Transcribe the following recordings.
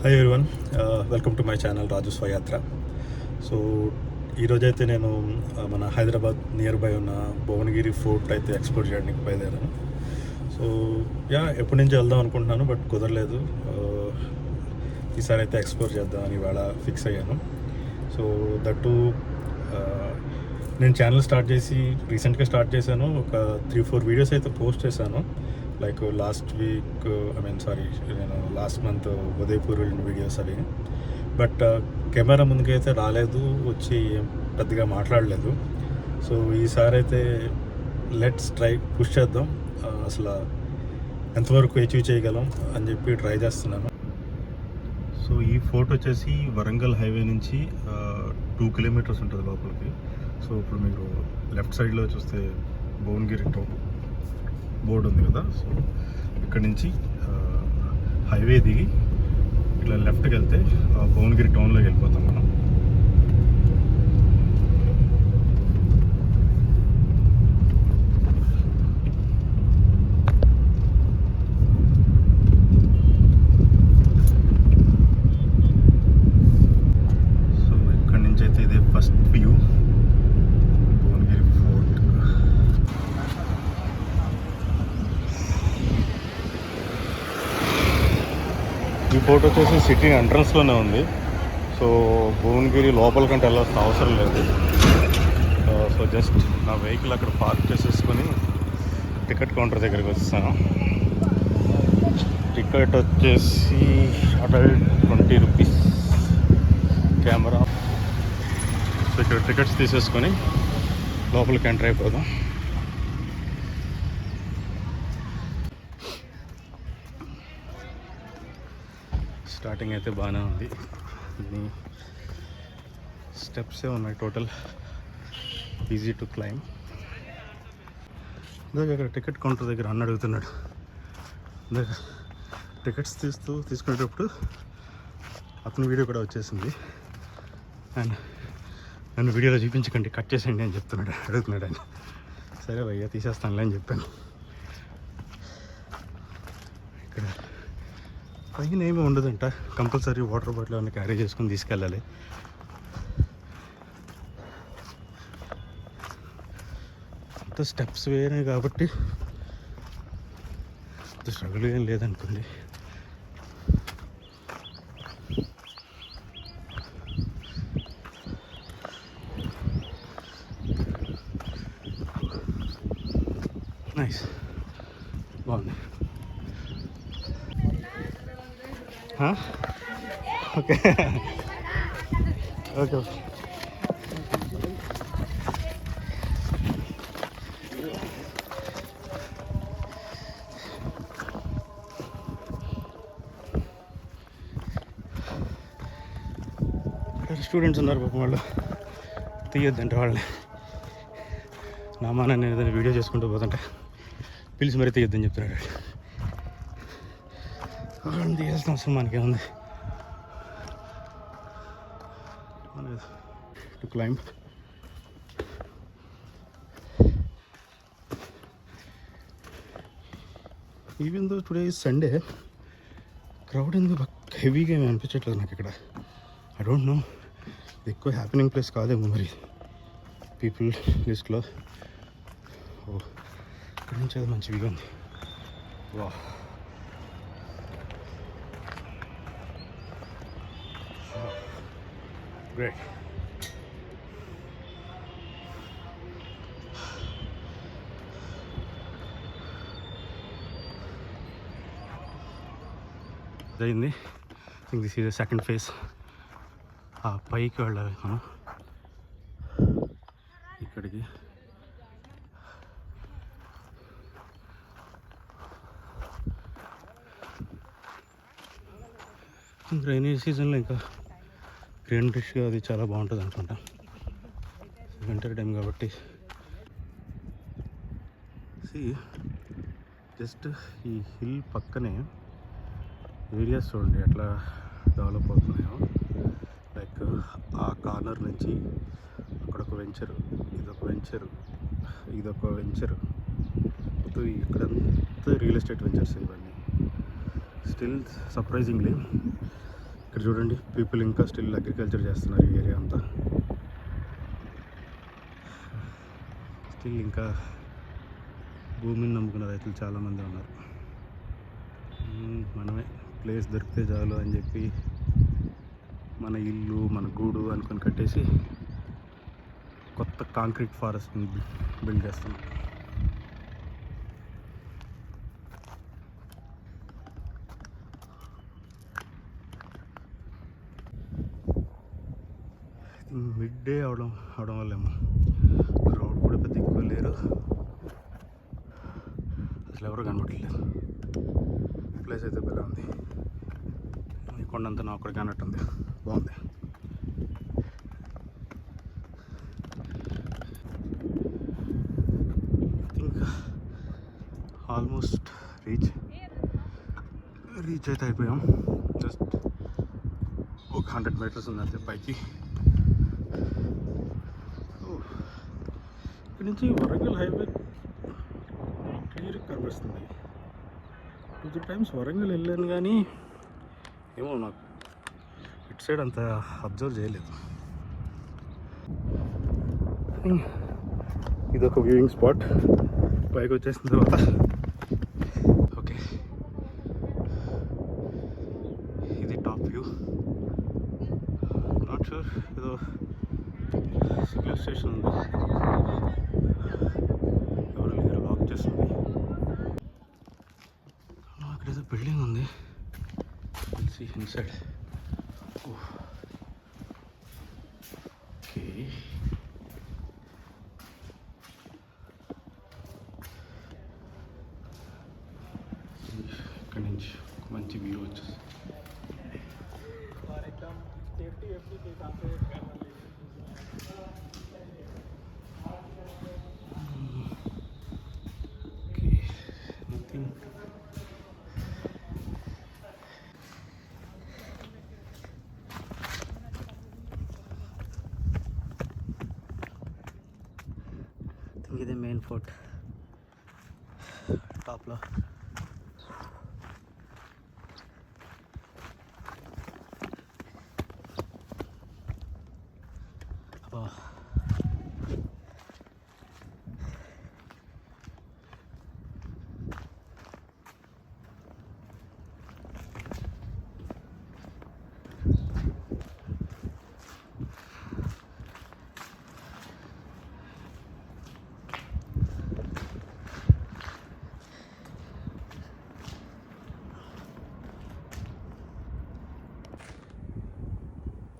Hi everyone, welcome to my channel Raju Swayatra. So ఈరోజైతే నేను మన హైదరాబాద్ నియర్ బై ఉన్న భువనగిరి ఫోర్ట్ అయితే ఎక్స్ప్లోర్ చేయడానికి బయలుదేరాను. సో ఎప్పటి నుంచి వెళ్దాం అనుకుంటున్నాను, బట్ కుదరలేదు. ఈసారి అయితే ఎక్స్ప్లోర్ చేద్దామని ఇవాళ ఫిక్స్ అయ్యాను. సో దట్టు నేను ఛానల్ రీసెంట్గా స్టార్ట్ చేశాను. ఒక 3-4 వీడియోస్ అయితే పోస్ట్ చేశాను. లైక్ నేను లాస్ట్ మంత్ ఉదయపూర్ వెళ్ళిన వీడియోస్ అవి. బట్ కెమెరా ముందుకైతే రాలేదు, వచ్చి పెద్దగా మాట్లాడలేదు. సో ఈసారి అయితే లెట్స్ పుష్ చేద్దాం, అసలు ఎంతవరకు అచీవ్ చేయగలం అని చెప్పి ట్రై చేస్తున్నాను. సో ఈ ఫోర్ట్ వచ్చేసి వరంగల్ హైవే నుంచి 2 కిలోమీటర్స్ ఉంటుంది లోపలికి. సో ఇప్పుడు మీరు లెఫ్ట్ సైడ్లో చూస్తే భువనగిరి టౌన్ బోర్డు ఉంది కదా. సో ఇక్కడ నుంచి హైవే దిగి ఇట్లా లెఫ్ట్కి వెళ్తే భువనగిరి టౌన్లోకి వెళ్ళిపోతాం మనం. సో ఇక్కడ నుంచి అయితే ఇదే ఫస్ట్ వ్యూ భువనగిరి ఫోర్ట్. ఈ ఫోర్ట్ వచ్చేసి సిటీ ఎంట్రన్స్లోనే ఉంది. సో భువనగిరి లోపల కంటే వెళ్ళాల్సిన అవసరం లేదు. సో జస్ట్ నా వెహికల్ అక్కడ పార్క్ చేసేసుకొని టికెట్ కౌంటర్ దగ్గరికి వచ్చేసాను. టికెట్ వచ్చేసి అడల్ట్ 20 రూపీస్, కెమెరా. సో ఇక్కడ టికెట్స్ తీసేసుకొని లోపలికి ఎంటర్ అయిపోదాం. స్టార్టింగ్ అయితే బాగానే ఉంది, స్టెప్సే ఉన్నాయి టోటల్, ఈజీ టు క్లైమ్. ఇక్కడ టికెట్ కౌంటర్ దగ్గర అన్న అడుగుతున్నాడు. టికెట్స్ తీసుకునేటప్పుడు అతని వీడియో కూడా వచ్చేసింది. అండ్ నన్ను వీడియోలో చూపించకండి, కట్ చేసేయండి అని అడుగుతున్నాడు ఆయన. సరే భయ్యా తీసేస్తానులే అని చెప్పాను. ఇక్కడ పైన ఏమీ ఉండదంట, కంపల్సరీ వాటర్ బాటిల్ అన్నీ క్యారీ చేసుకుని తీసుకెళ్ళాలి. అంత స్టెప్స్ వేరే కాబట్టి అంత స్ట్రగుల్ ఏం లేదనుకోండి. నైస్, బాగుంది. Okay okay. స్టూడెంట్స్ ఉన్నారు పాపం, వాళ్ళు తీయొద్దంటే వాళ్ళని. నా మాన నేను ఏదైనా వీడియో చేసుకుంటూ పోతుంటే పిలిచి మరీ తీయొద్దని చెప్తున్నాడు. వాళ్ళని తీయాల్సిన అవసరం మనకేముంది. To climb. Even though today is Sunday, crowd ఎందుకు హెవీగా ఏమి అనిపించట్లేదు నాకు ఇక్కడ. ఐ డోంట్ నో, ఎక్కువ హ్యాపెనింగ్ ప్లేస్ కాదేమో మరి పీపుల్ లిస్ట్లో. ఓ ఇక్కడ నుంచి అది మంచి వ్యూ ఉంది. వా, గ్రేట్. అయింది. Think this is the second phase. ఆ పైకి వెళ్ళాలి మనం ఇక్కడికి. రైనీ సీజన్లో ఇంకా గ్రీనరీష్గా అది చాలా బాగుంటుంది అనుకుంటా. వింటర్ టైం కాబట్టి. జస్ట్ ఈ హిల్ పక్కనే ఏరియాస్ చూడండి ఎట్లా డెవలప్ అవుతున్నాయో. లైక్ ఆ కార్నర్ నుంచి అక్కడొక వెంచరు, ఇదొక వెంచరు, ఇక్కడంతా రియల్ ఎస్టేట్ వెంచర్స్ ఇవన్నీ. స్టిల్ సర్ప్రైజింగ్లీ ఇక్కడ చూడండి, పీపుల్ ఇంకా స్టిల్ అగ్రికల్చర్ చేస్తున్నారు ఈ ఏరియా అంతా. స్టిల్ ఇంకా భూమిని నమ్ముకున్న రైతులు చాలామంది ఉన్నారు. మనమే ప్లేస్ దొరికితే చాలు అని చెప్పి మన ఇల్లు మన గూడు అనుకొని కట్టేసి కొత్త కాంక్రీట్ ఫారెస్ట్ని బిల్డ్ చేస్తున్నాం. మిడ్ డే అవడం వల్లేమో క్రౌడ్ కూడా పెద్ద ఎక్కువ లేరు, అసలు ఎవరు కనబడట్లేదు. ప్లేస్ అయితే భలే ఉంది. ఈ కొండంతా నా ఒక్కడికి అన్నట్టుంది, బాగుంది. థింక్ ఆల్మోస్ట్ రీచ్ అయితే అయిపోయాం. జస్ట్ ఒక 100 మీటర్స్ ఉంది అంతే పైకి. ఇక్కడ నుంచి వరంగల్ హైవే క్లియర్గా కనిపిస్తుంది. 2-3 టైమ్స్ వరంగల్ వెళ్ళాను కానీ ఏమో నాకు ఇటు సైడ్ అంత అబ్జర్వ్ చేయలేదు. ఇదొక వ్యూయింగ్ స్పాట్. పైకి వచ్చేసిన తర్వాత ఓకే, ఇది టాప్ వ్యూ. నాట్ షూర్, ఏదో సిగ్నల్ స్టేషన్ ఉంది, ఎవరు లేరు, లాక్ చేస్తుంది. అక్కడేదో బిల్డింగ్ ఉంది, ఇన్సైడ్. ఓకే, ఇక్కడ నుంచి మంచి వ్యూ వచ్చేసి ఇదే మెయిన్ ఫోర్ట్ టాప్లో. అబ్బా,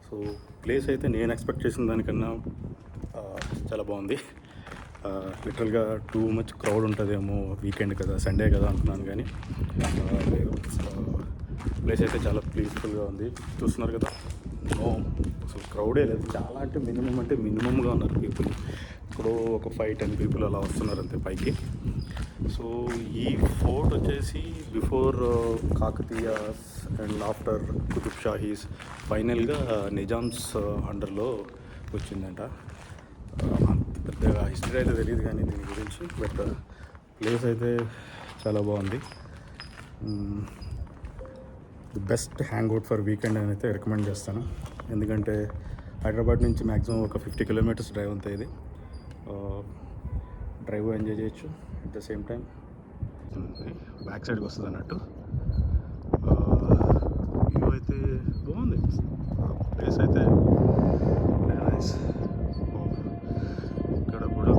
సో ప్లేస్ అయితే నేను ఎక్స్పెక్ట్ చేసిన దానికన్నా చాలా బాగుంది. లిటరల్గా టూ మచ్ క్రౌడ్ ఉంటుందేమో, వీకెండ్ కదా, సండే కదా అనుకున్నాను కానీ లేదు. ప్లేస్ అయితే చాలా పీస్ఫుల్గా ఉంది. చూస్తున్నారు కదా, నో అసలు క్రౌడే లేదు. చాలా అంటే మినిమంగా ఉన్నారు పీపుల్. ఇప్పుడు ఒక 5-10 పీపుల్ అలా వస్తున్నారు అంతే పైకి. సో ఈ ఫోర్ట్ వచ్చేసి before Kakatiyas and after Qutb Shahis ఫైనల్గా నిజామ్స్ అండర్లో వచ్చిందంట. అంత పెద్దగా హిస్టరీ అయితే తెలియదు కానీ దీని గురించి, బట్ ప్లేస్ అయితే చాలా బాగుంది. The best hang out for weekend అని అయితే రికమెండ్ చేస్తాను. ఎందుకంటే హైదరాబాద్ నుంచి మ్యాక్సిమం ఒక 50 కిలోమీటర్స్ డ్రైవ్ అవుతుంది. ఇది డ్రైవ్ ఎంజాయ్ చేయొచ్చు, at the same time back సైడ్కి వస్తుంది అన్నట్టు. వ్యూ అయితే బాగుంది. ప్లేస్ అయితే వెరీ నైస్. ఇక్కడ కూడా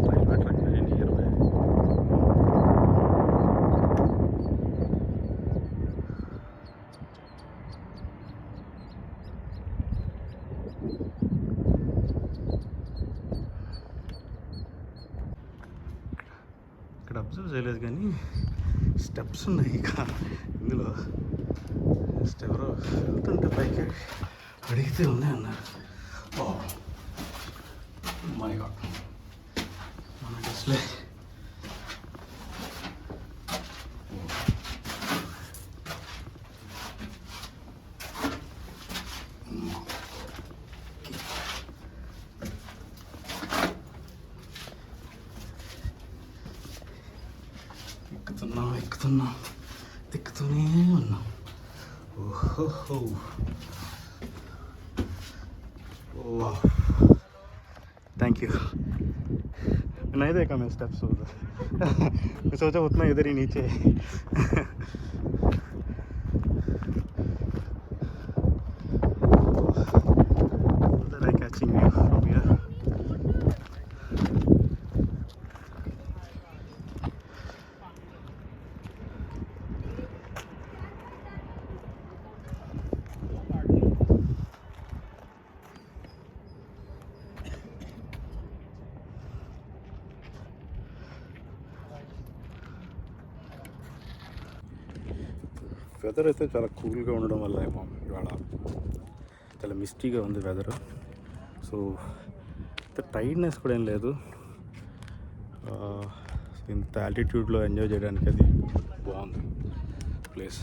railway track very near by. ఇక్కడ అబ్జర్వ్ చేయలేదు కానీ స్టెప్స్ ఉన్నాయి. ఇక ఇందులో ఎవరో వెళ్తుంటే పైకి అడిగితే ఉన్నాయన్నారు. ఓ మై గాడ్, మన డిస్ప్లే తిక్కుతూనే ఉన్నాం. ఓహో, थैंक यू. नहीं देखा मैं स्टेप्स उधर. मैं सोचा उतना इधर ही नीचे. उधर है catching view from here. Weather అయితే చాలా కూల్గా ఉండడం వల్ల ఏమో ఇవాళ చాలా మిస్టీగా ఉంది వెదర్. సో టైర్డ్నెస్ కూడా ఏం లేదు. ఇంత ఆల్టిట్యూడ్లో ఎంజాయ్ చేయడానికి అది బాగుంది place.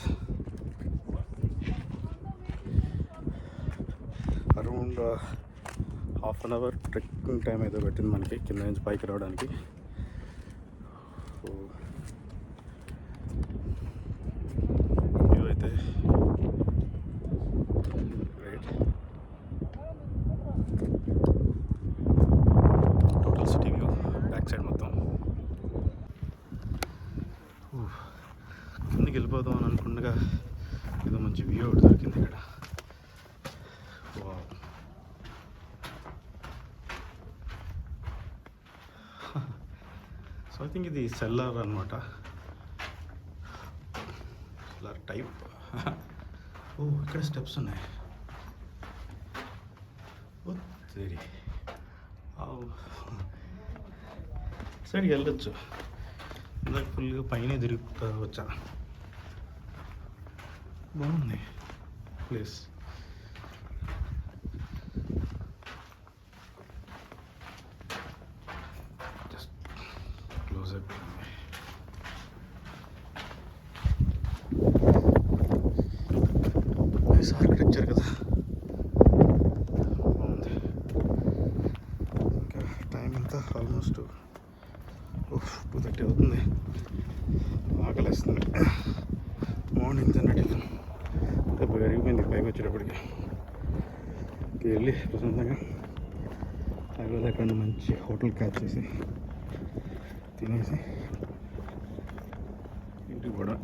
Around half an hour trekking time ఏదో పెట్టింది మనకి కింద నుంచి పైకి రావడానికి. సో అయితే right total city view back side మొత్తం. కిందకి వెళ్ళిపోదాం అని అనుకుండగా ఏదో మంచి వ్యూ ఒకటి దొరికింది ఇక్కడ. సో ఐ థింక్ ఇది సెల్లార్ అనమాట, సెల్లార్ టైప్. ఓ ఇక్కడ స్టెప్స్ ఉన్నాయి. ఓ సరే సైడ్కి వెళ్ళొచ్చు. ఇందాక ఫుల్గా పైన తిరుగుతా వచ్చా. బాగుంది ప్లేస్. జస్ట్ క్లోజ్ అయిపోయింది. నైస్ ఆర్కిటెక్చర్ కదా, బాగుంది. ఇంకా టైం ఎంత ఆల్మోస్ట్ 2:30 అవుతుంది. ఆకలిస్తుంది. మార్నింగ్ తిన్న టిఫిన్ దెబ్బ కరిగిపోయింది పైకి వచ్చేటప్పటికి. వెళ్ళి ప్రశాంతంగా అక్కడ అక్కడ మంచి హోటల్ క్యాచ్ చేసి తినేసి ఇంటికి కూడా